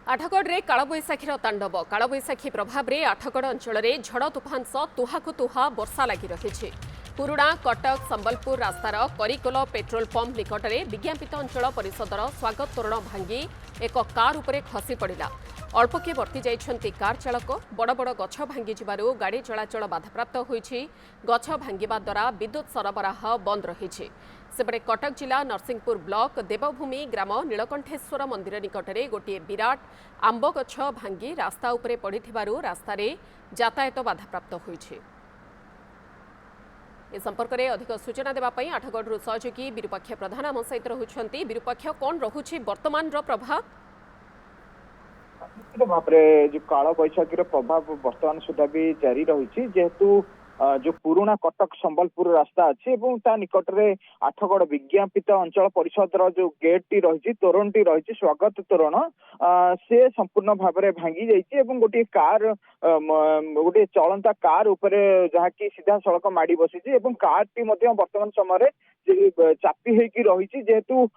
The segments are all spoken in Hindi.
आठगढ़ कालबैशाखीर तांडव कालबैशाखी प्रभाव में आठगढ़ अंचल में झड़ तुफान सह तुहाकु तुहा वर्षा लगी रही। पुराणा कटक संबलपुर रास्तार करिकोल पेट्रोल पंप निकट में विज्ञापित अंचल परिषदर स्वागत तोरण भांगी एक कार उपरे खसी पड़ा। अल्पके वर्ती जाइछन्ति कार चालक। बड़ बड़ गछ भांगी जिबारु गाड़ी चलाचल बाधाप्राप्त होइछि। गछ भांगिबा द्वारा विद्युत सरबराह बंद रहिछि। सेपटे कटक जिला नरसिंहपुर ब्लॉक देवभूमि ग्राम नीलकंठेश्वर मंदिर निकट में गोटे विराट आंब गछ भांगी रास्ता उपरे पड़िथिबारु रास्तार यातायात बाधाप्राप्त होइछि। ए संपर्क में अधिक सूचना देवाई आठगढ़ सहयोगी विरूपाक्ष प्रधान आम सहित रहुछन्ति। विरूपाक्ष कौन रहुछि वर्तमान प्रभाव? भाव में जो काल बैशाखी प्रभाव वर्तमान सुधा भी जारी रही जेहेतु जो पुराणा कटक संबलपुर रास्ता अच्छी निकट में आठगढ़ विज्ञापित अंचल परिषद जो गेट टी रही तोरण टी रही स्वागत तोरण से संपूर्ण भाव में भांगी जाइए। गोटे कार गोटे चलंता कार उपरे जहाँकि सीधा सड़क माड़ी बसी कार टी वर्तमान समय चापी होगी रही जेहेतु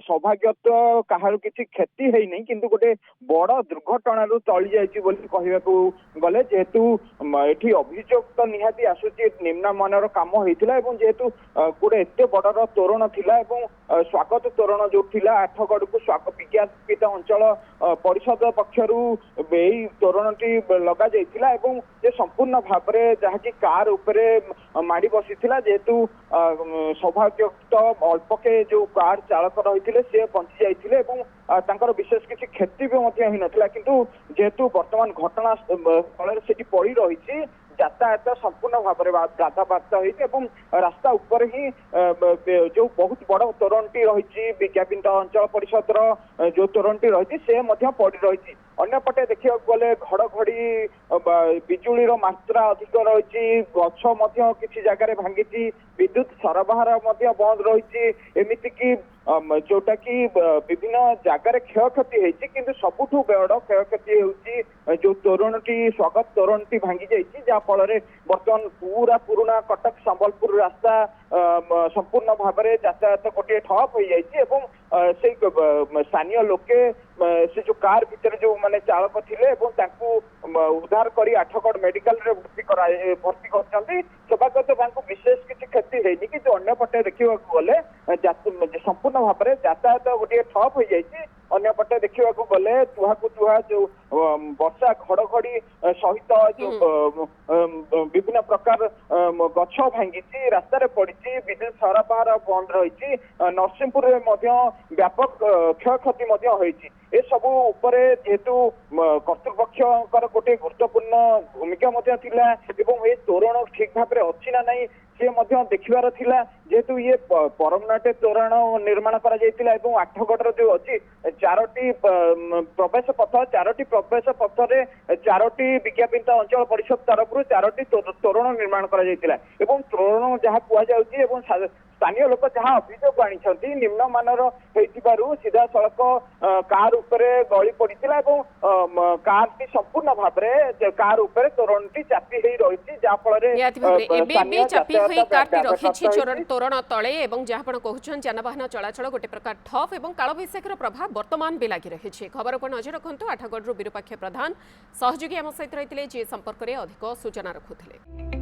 सौभाग्यत कहार किसी क्षति है नहीं किंतु गोटे बड़ दुर्घटना टली जाइए गले जेहेतु ये अभियोग तो निहाती आसूची निम्न मानर काम होता जेहेतु गोटे एत बड़र तोरण थिला स्वागत तोरण जो थिला आठगढ़ को स्वागत विज्ञापित अंचल परिषद पक्षर तोरण टी लगा जाइथिला संपूर्ण भाव में जहाँकि कार उपरे माड़ी बसी जेहेतु सौभाग्य अल्पके जो कार चालक रही से बंची जाते विशेष किसी क्षति भी होई नथिला किंतु जेहेतु वर्तमान घटना स्थल से पड़ी रही यातायात संपूर्ण भाव में बाधाप्राप्त होती रास्ता उपर ही जो बहुत बड़ तोरण टी रही विज्ञापित अंचल परिषद जो तोरण टी रही से पड़ रही। अन्यपटे देखा गले घड़घड़ी बिजुली मात्रा अधिक रही गछ किसी जगह भांगी विद्युत सरबराह बंद रही एमती कि जोटा कि विभिन्न जगार क्षयक्षति होती किंतु सबुठू बड़ क्षयक्षति होती जो तोरण टी स्वागत तोरण टी भांगी जाइए जहाँ फल बर्तमान पूरा पुराणा कटक संबलपुर रास्ता संपूर्ण भाव में यातायात गोटे ठप हो जाए से स्थानीय लोके से जो कार भितर जो माने चालक थिले उद्धार करी आठगढ़ मेडिकल रे भर्ती करछन्ती सौभाग्यत विशेष किसी क्षति है कि जो अन्यपटे देखा गले संपूर्ण भाव में यातायात गोटे ठप हो जाए। अन्यपटे देखा गले तुहाकु तुहा जो वर्षा घड़घड़ी सहित जो विभिन्न प्रकार गछ भांगी रास्तार पड़ी विद्युत सरबराह बंद रही नरसिंहपुर व्यापक क्षयक्षति होती ए सबू उपरे जेहेतु कर्तृपक्षर गोटे गुरुत्वपूर्ण भूमिका थिला ए तोरण ठीक भाव में अच्छी ना नहीं सी देखिबार थिला जेहेतु ये परमनाटे तोरण निर्माण करा जायतिला आठगढ़ जो अच्छी चारोटी प्रवेश पथ चारोटी प्रवेश पथरे चारोटी विज्ञापित अंचल परिषद तरफ चारोटी तोरण निर्माण करा जायतिला तोरण जहाँ कहुच्छी स्थानीय लोक जहाँ अभियोग आनी निम्न मानर सीधा सड़क कार उपरे गली पड़ा कार टी संपूर्ण भाव में कार उपरे तोरण टी चापी रही तोरण तले जहाँ कहते जानवाहन चलाचल गोटे प्रकार ठप और कालबैशाखीर प्रभाव वर्तमान भी लगी रही। खबर पर नजर रखु आठगढ़ विरूपाक्ष प्रधान सहयोगी आम सहित रही जी संपर्क में अधिक सूचना रखुले।